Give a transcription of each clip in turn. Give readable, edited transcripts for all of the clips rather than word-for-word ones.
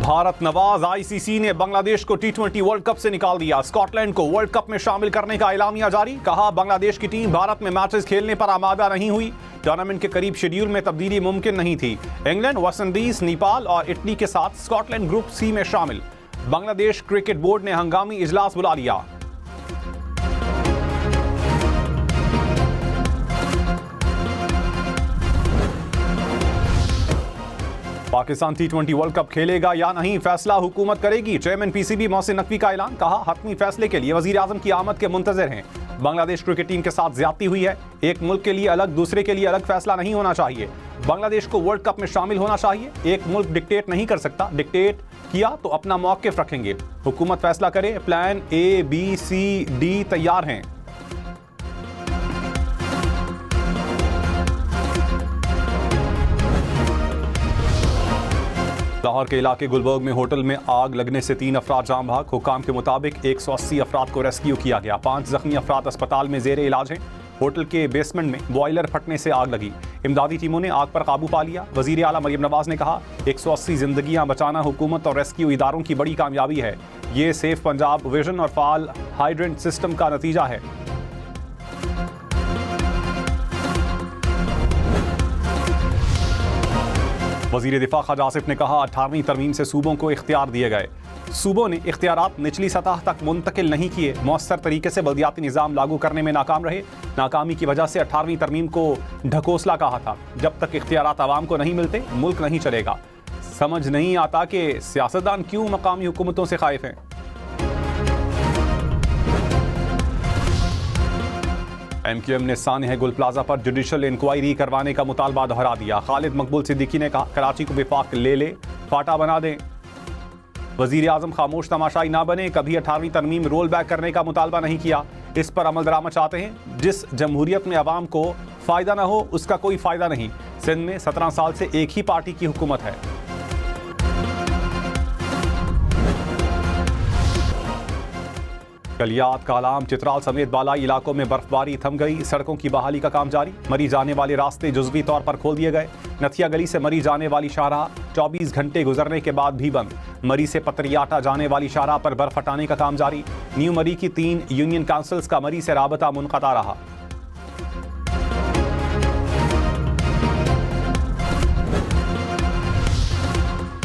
Bharat Nawaz ICC ने बांग्लादेश को टी20 world cup से निकाल दिया। स्कॉटलैंड को वर्ल्ड कप में शामिल करने का एलामिया जारी। कहा, बांग्लादेश की टीम भारत में मैचेस खेलने पर आमादा नहीं हुई। टूर्नामेंट के करीब शेड्यूल में तब्दीली मुमकिन नहीं थी। इंग्लैंड, वेस्ट इंडीज, नेपाल और इटली के साथ स्कॉटलैंड ग्रुप सी में शामिल। बांग्लादेश क्रिकेट बोर्ड ने हंगामी इजलास बुला लिया। पाकिस्तान टी20 वर्ल्ड कप खेलेगा या नहीं, फैसला हुकूमत करेगी। चेयरमैन पीसीबी मोहसिन नकवी का ऐलान। कहा, हतमी फैसले के लिए वजीर आजम की आमद के मुंतजर हैं। बांग्लादेश क्रिकेट टीम के साथ ज्यादती हुई है। एक मुल्क के लिए अलग, दूसरे के लिए अलग फैसला नहीं होना चाहिए। बांग्लादेश को वर्ल्ड कप में शामिल होना चाहिए। एक मुल्क डिक्टेट नहीं कर सकता। डिक्टेट किया तो अपना मौक़िफ़ रखेंगे। हुकूमत फैसला करे। Plan A, B, C, D तैयार हैं। लाहौर के इलाके गुलबर्ग में होटल में आग लगने से 3 अफराद जान भाग। हुकाम के मुताबिक 180 अफराद को रेस्क्यू किया गया। 5 जख्मी अफराद अस्पताल में जेर इलाज हैं। होटल के बेसमेंट में बॉयलर फटने से आग लगी। इमदादी टीमों ने आग पर काबू पा लिया। वजीर आला मरियम नवाज ने कहा, 180 जिंदगियां बचाना हुकूमत और रेस्क्यू इदारों की बड़ी कामयाबी है। ये सेफ पंजाब विजन और फाल हाइड्रेंट सिस्टम का नतीजा है। वजीर दिफा ख्वाजा आसिफ ने कहा, 18वीं तरमीम से सूबों को इख्तियार दिए गए। सूबों ने इख्तियारात निचली सतह तक मुंतकिल नहीं किए। मौसर तरीके से बल्दियाती निज़ाम लागू करने में नाकाम रहे। नाकामी की वजह से 18वीं तरमीम को ढकोसला कहा था। जब तक इख्तियारात आवाम को नहीं मिलते, मुल्क नहीं चलेगा। समझ नहीं आता कि सियासतदान क्यों मकामी हुकूमतों से खाइफ हैं। MQM ने सानेह गुल प्लाजा पर जुडिशल इंक्वायरी करवाने का मुतालबा दोहरा दिया। खालिद मकबूल सिद्दीकी ने कहा, कराची को विफाक ले ले, फाटा बना दें। वजीर आजम खामोश तमाशाई ना बने। कभी 18वीं तरमीम रोल बैक करने का मुतालबा नहीं किया। इस पर अमल दरामद चाहते हैं। जिस जमहूरियत में अवाम को फ़ायदा ना हो, उसका कोई फ़ायदा नहीं। सिंध में 17 साल से एक ही पार्टी की हुकूमत है। कलियात, कालाम, चित्राल समेत बालाई इलाकों में बर्फबारी थम गई। सड़कों की बहाली का काम जारी। मरी जाने वाले रास्ते जुज़वी तौर पर खोल दिए गए। नथिया गली से मरी जाने वाली शाहराह 24 घंटे गुजरने के बाद भी बंद। मरी से पतरियाटा जाने वाली शाहराह पर बर्फ हटाने का काम जारी। न्यू मरी की 3 यूनियन काउंसिल्स का मरी से राबता मुनक़ता रहा।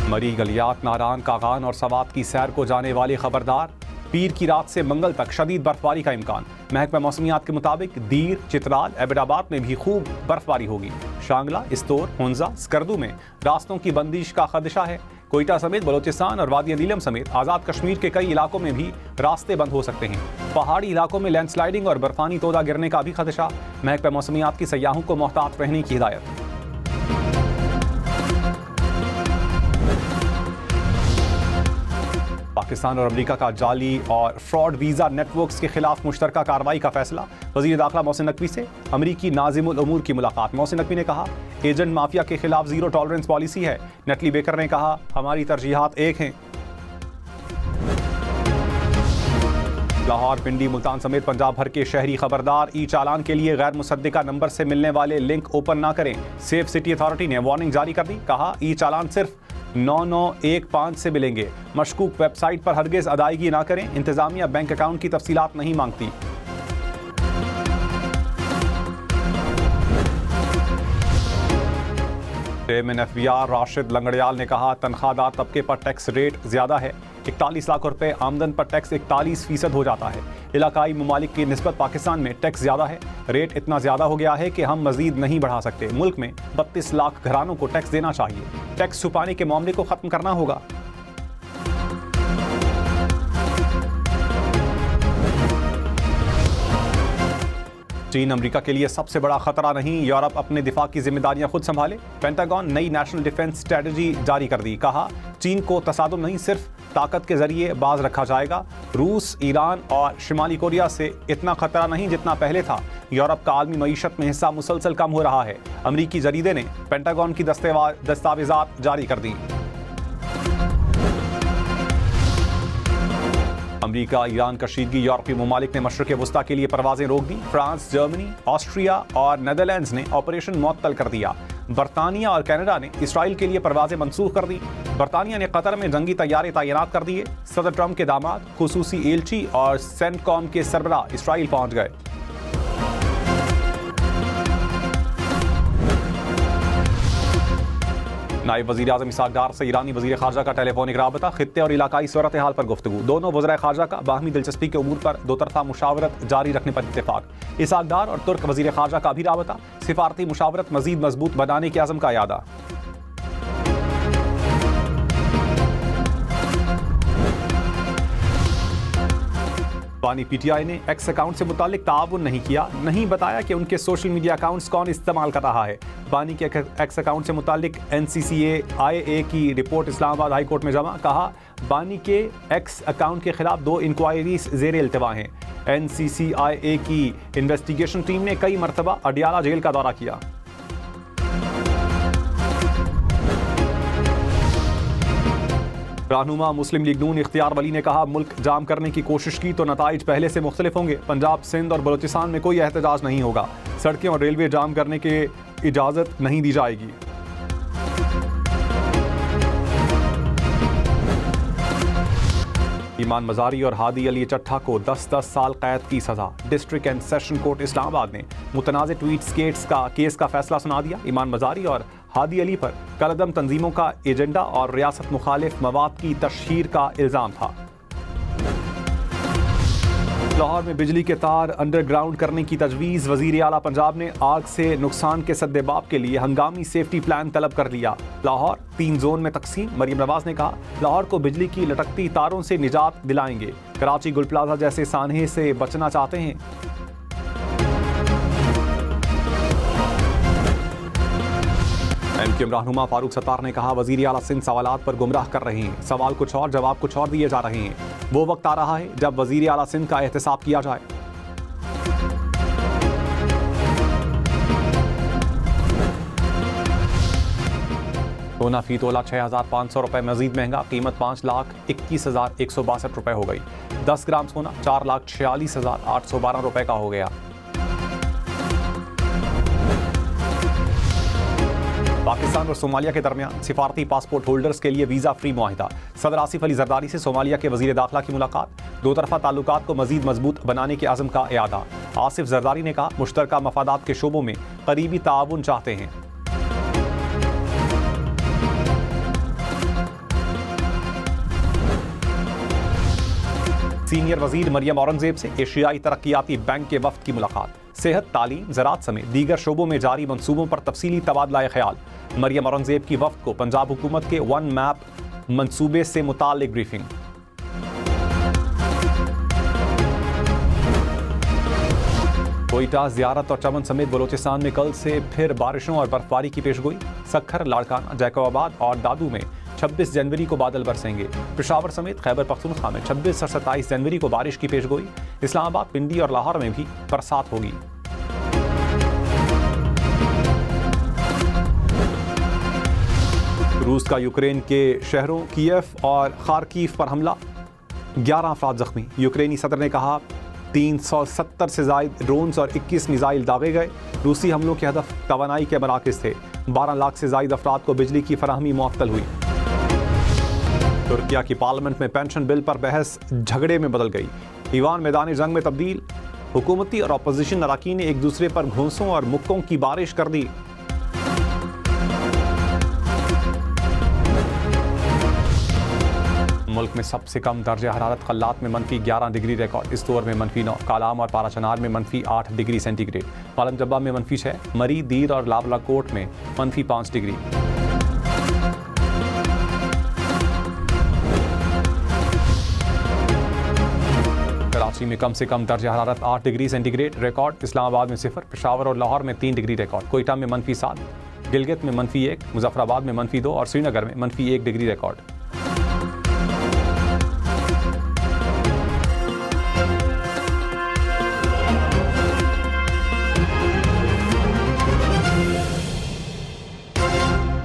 मरी, गलियात, नारान, कागान और सवात की सैर को जाने वाले खबरदार। पीर की रात से मंगल तक शदीद बर्फबारी का इम्कान। महकमा मौसमियात के मुताबिक दीर, चित्राल, एबटाबाद में भी खूब बर्फबारी होगी। शांगला, इस्तोर, हुंजा, स्कर्दू में रास्तों की बंदिश का खदशा है। कोयटा समेत बलोचिस्तान और वादी नीलम समेत आज़ाद कश्मीर के कई इलाकों में भी रास्ते बंद हो सकते हैं। पहाड़ी इलाकों में लैंडस्लाइडिंग और बर्फानी तोदा गिरने का भी खदशा। महकमा मौसमियात की सयाहों को मोहतात रहने की हिदायत। पाकिस्तान और अमेरिका का जाली और फ्रॉड वीज़ा नेटवर्क्स के खिलाफ मुश्तरका कार्रवाई का फैसला। वज़ीर दाखिला मोहसिन नकवी से अमरीकी नाज़िमुल उमूर की मुलाकात। मोहसिन नकवी ने कहा, एजेंट माफिया के खिलाफ ज़ीरो टॉलरेंस पॉलिसी है। नटली बेकर ने कहा, हमारी तरजीहात एक हैं। लाहौर, पिंडी, मुल्तान समेत पंजाब भर के शहरी खबरदार। ई चालान के लिए गैर मुसद्दिका नंबर से मिलने वाले लिंक ओपन ना करें। सेफ सिटी अथॉरिटी ने वार्निंग जारी कर दी। कहा, ई चालान सिर्फ 9915 से मिलेंगे। मशकूक वेबसाइट पर हरगिज अदायगी ना करें। इंतजामिया बैंक अकाउंट की तफसीलात नहीं मांगती। चेयरमैन FBR राशिद लंगड़ियाल ने कहा, तनख्वाहदार तबके पर टैक्स रेट ज्यादा है। 41 लाख रुपए आमदन पर टैक्स 41% हो जाता है। इलाकाई ममालिक की निस्बत पाकिस्तान में टैक्स ज्यादा है। रेट इतना ज्यादा हो गया है कि हम मजीद नहीं बढ़ा सकते। मुल्क में 32 लाख घरानों को टैक्स देना चाहिए। टैक्स छुपाने के मामले को खत्म करना होगा। चीन अमेरिका के लिए सबसे बड़ा खतरा नहीं। यूरोप अपने दिफा की जिम्मेदारियां खुद संभाले। पेंटागन नई नेशनल डिफेंस स्ट्रेटजी जारी कर दी। कहा, चीन को तसादुम नहीं, सिर्फ ताकत के जरिए बाज रखा जाएगा। रूस, ईरान और शिमाली कोरिया से इतना खतरा नहीं जितना पहले था। यूरोप का आलमी मईशत में हिस्सा मुसलसल कम हो रहा है। अमरीकी जरीदे ने पेंटागन की दस्तावेजात जारी कर दी। अमरीका, ईरान, कशीदगी, यूरोपीय ममालिक ने मशरिक़ वस्ता के लिए परवाजें रोक दी। फ्रांस, जर्मनी, ऑस्ट्रिया और नेदरलैंड्स ने ऑपरेशन मुअत्तल कर दिया। बरतानिया और कनाडा ने इसराइल के लिए परवाजें मंसूख कर दी। बरतानिया ने कतर में जंगी तैयारे तैनात कर दिए। सदर ट्रंप के दामाद, खुसूसी एलची और सेंटकॉम के सरबराह इसराइल पहुंच गए। नायब वज़ीर आज़म इसहाक़ डार से ईरानी वज़ीर ख़ारजा का टेलीफोनिक राबता, खित्ते और इलाकाई सूरत हाल पर गुफ्तगू। दोनों वज़राए ख़ारजा का बाहमी दिलचस्पी के उमूर पर दो तरफ़ा मुशावरत जारी रखने पर इत्तेफ़ाक़। इसहाक़ डार और तुर्क वज़ीर ख़ारजा का भी राबता, सिफारती मुशावरत मज़ीद मजबूत बनाने के अज़म का यादा। बानी पीटीआई ने एक्स अकाउंट से मुतालिक ताउन नहीं किया, नहीं बताया कि उनके सोशल मीडिया अकाउंट्स कौन इस्तेमाल कर रहा है। बानी के एक्स अकाउंट से मुतालिक NCCA-IA की रिपोर्ट इस्लामाबाद हाई कोर्ट में जमा। कहा, बानी के एक्स अकाउंट के खिलाफ 2 इंक्वायरीज ज़ेर इल्तिवा हैं। NCCIA की इन्वेस्टिगेशन टीम ने कई मरतबा अडियाला जेल का दौरा किया। रहनुमा मुस्लिम लीग नून इख्तियार वली ने कहा, मुल्क जाम करने की कोशिश की तो नताइज पहले से मुख्तलिफ होंगे। पंजाब, सिंध और बलोचिस्तान में कोई एहतजाज नहीं होगा। सड़कें और रेलवे जाम करने की इजाज़त नहीं दी जाएगी। ईमान मजारी और हादी अली चट्ठा को 10-10 साल कैद की सजा। District and session court Islamabad ने मुतनाज़ ट्वीट केस का फैसला सुना दिया। ईमान मजारी और हादी अली पर कलअदम तंजीमों का एजेंडा और रियासत मुखालिफ मवाद की तशहीर का इल्ज़ाम था। लाहौर में बिजली के तार अंडरग्राउंड करने की तजवीज़। वज़ीर आला पंजाब ने आग से नुकसान के सद्देबाब के लिए हंगामी सेफ्टी प्लान तलब कर लिया। लाहौर 3 जोन में तकसीम। मरियम नवाज ने कहा, लाहौर को बिजली की लटकती तारों से निजात दिलाएंगे। कराची गुल प्लाजा जैसे सानहे से बचना चाहते हैं। MQM रहनुमा फारूक सत्तार ने कहा, वज़ीर आला सिंध सवालात पर गुमराह कर रहे हैं। सवाल कुछ और, जवाब कुछ और दिए जा रहे हैं। वो वक्त आ रहा है जब वज़ीर आला सिंध का एहतसाब किया जाए। सोना फी तोला 6,500 रुपये मजीद महंगा। कीमत 5,21,162 रुपये हो गई। 10 ग्राम सोना 4,46,812 रुपये का हो गया। पाकिस्तान और सोमालिया के दरमियान सिफारती पासपोर्ट होल्डर्स के लिए वीज़ा फ्री मुआहिदा। सदर आसिफ अली जरदारी से सोमालिया के वज़ीर दाखिला की मुलाकात। दो तरफा ताल्लुकात को मजीद मजबूत बनाने के आज़म का इयादा। आसिफ जरदारी ने कहा, मुश्तरका मफादात के शोबों में करीबी ताउन चाहते हैं। सीनियर वज़ीर मरियम औरंगजेब से एशियाई तरक्याती बैंक के वफ़द की मुलाकात। सेहत, तालीम, ज़राअत समेत दीगर शोबों में जारी मंसूबों पर तफसीली तबादला ख्याल। मरियम औरंगजेब की वफ़द को पंजाब हुकूमत के 1 मैप मंसूबे से मुताल्लिक ब्रीफिंग। कोयटा, ज़ियारत और चमन समेत बलोचिस्तान में कल से फिर बारिशों और बर्फबारी की पेशगोई। सखर, लाड़काना, जैकोबाद और दादू में 26 जनवरी को बादल बरसेंगे। पेशावर समेत खैबर पख्तूनख्वा में 26 और 27 जनवरी को बारिश की पेशगोई। इस्लामाबाद, पिंडी और लाहौर में भी बरसात होगी। रूस का यूक्रेन के शहरों कीव और खार्कीव पर हमला, 11 अफराद जख्मी। यूक्रेनी सदर ने कहा, 370 से ज़ायद ड्रोन्स और 21 मिसाइल दागे गए। रूसी हमलों के हदफ तवानाई के मराकज़ थे। 12 लाख से ज़ायद अफराद को बिजली की फराहमी मुअत्तल हुई। तुर्किया की पार्लियामेंट में पेंशन बिल पर बहस झगड़े में बदल गई। ईवान मैदान जंग में तब्दील। हुकूमती और अपोजिशन अरकान ने एक दूसरे पर घूंसों और मुक्कों की बारिश कर दी। मुल्क में सबसे कम दर्जा हरारत खल्लात में -11 डिग्री रिकॉर्ड। इस दौर में -9, कालाम और पाराचनार में -8 डिग्री सेंटीग्रेड। पालम जब्बा में -6, मरी, दीर और लावलाकोट में -5 डिग्री। कराची में कम से कम दर्जा हरारत 8 डिग्री सेंटीग्रेड रिकॉर्ड। इस्लामाबाद में 0, पेशावर और लाहौर में 3 डिग्री रिकॉर्ड। कोयटा में -7, गिलगित में -1, मुजफ्फराबाद में -2 और श्रीनगर में -1 डिग्री रिकॉर्ड।